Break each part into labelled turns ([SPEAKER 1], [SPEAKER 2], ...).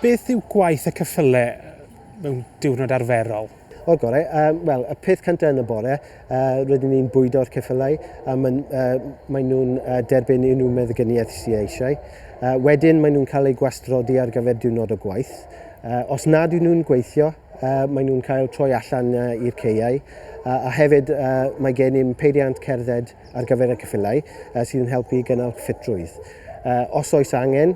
[SPEAKER 1] Beth yw gwaith y ceffylau mewn diwrnod arferol?
[SPEAKER 2] O gorau, wel, y peth cyntaf yn y bore, rydyn ni'n bwydo'r ceffylau a maen nhw'n derbyn unrhyw meddyginiaeth sydd eisiau. Wedyn maen nhw'n cael eu gwastrodi ar gyfer diwrnod o gwaith. Os nad ydyn nhw'n gweithio, maen nhw'n cael troi allan i'r ceiau. A hefyd mae gen i'n peiriant cerdded ar gyfer y ceffylau sydd yn helpu gynnal ffitrwydd. Os oes angen,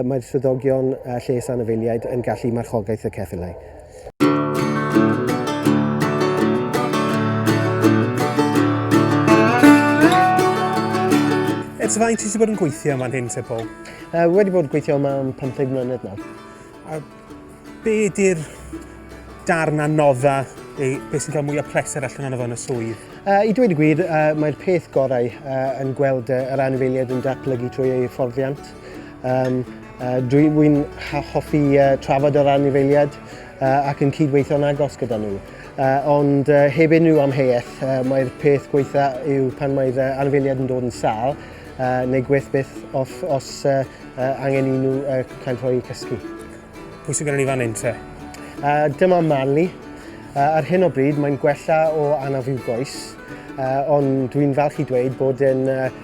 [SPEAKER 2] mae'r swyddogion lles anifeiliaid yn gallu marchogaeth y ceffylau.
[SPEAKER 1] Ets faint ti wedi bod yn gweithio yma'n hyn, te Paul?
[SPEAKER 2] Wedi bod yn gweithio yma am 15 mlynedd nawr.
[SPEAKER 1] A be di'r darn anodda, beth sy'n cael mwy o pleser allan o'n y swydd?
[SPEAKER 2] I dweud y gwir, mae'r peth gorau yn gweld yr anifeiliaid yn datblygu trwy ei fforddiant. Dwi'n hoffi trafod yr anifeiliaid ac yn cydweithio'n agos gyda nhw. Ond heb unrhyw amheuaeth, mae'r peth gweitha yw pan mae'r anifeiliaid yn dod yn sâl, neu gweith byth os angen i nhw cael rhoi cysgu.
[SPEAKER 1] Pwy sy'n gyda ni fan hyn te?
[SPEAKER 2] Dyma Marley. Ar hyn o bryd mae'n gwella o anafu goes, ond dwi'n falch i dweud bod yn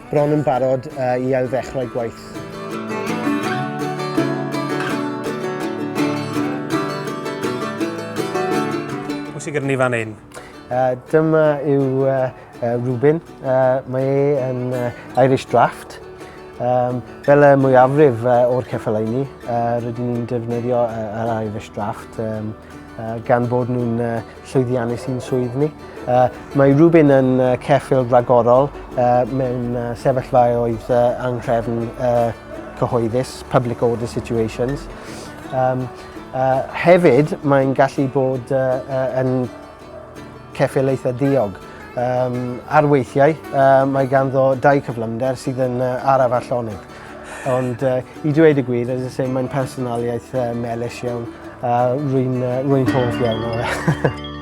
[SPEAKER 2] bron yn barod i ailddechrau gwaith.
[SPEAKER 1] Pwy sy'n gyda ni fan hyn?
[SPEAKER 2] Dyma yw Reuben. Mae yn Irish Draught. Fel y mwyafrif o'r ceffylau ni, rydyn ni'n defnyddio yr Irish Draught gan bod nhw'n llwyddiannus i'n swydd ni. Mae Reuben yn ceffyl ragorol mewn sefyllfaoedd angrefn cyhoeddus, public order situations. Hefyd, mae'n gallu bod yn ceffyl eitha diog. Ar weithiau, mae ganddo 2 cyflymder sydd yn araf allonig. Ond i dweud y gwir, mae'n personaliaeth melys iawn, rwy'n hoff iawn o fe.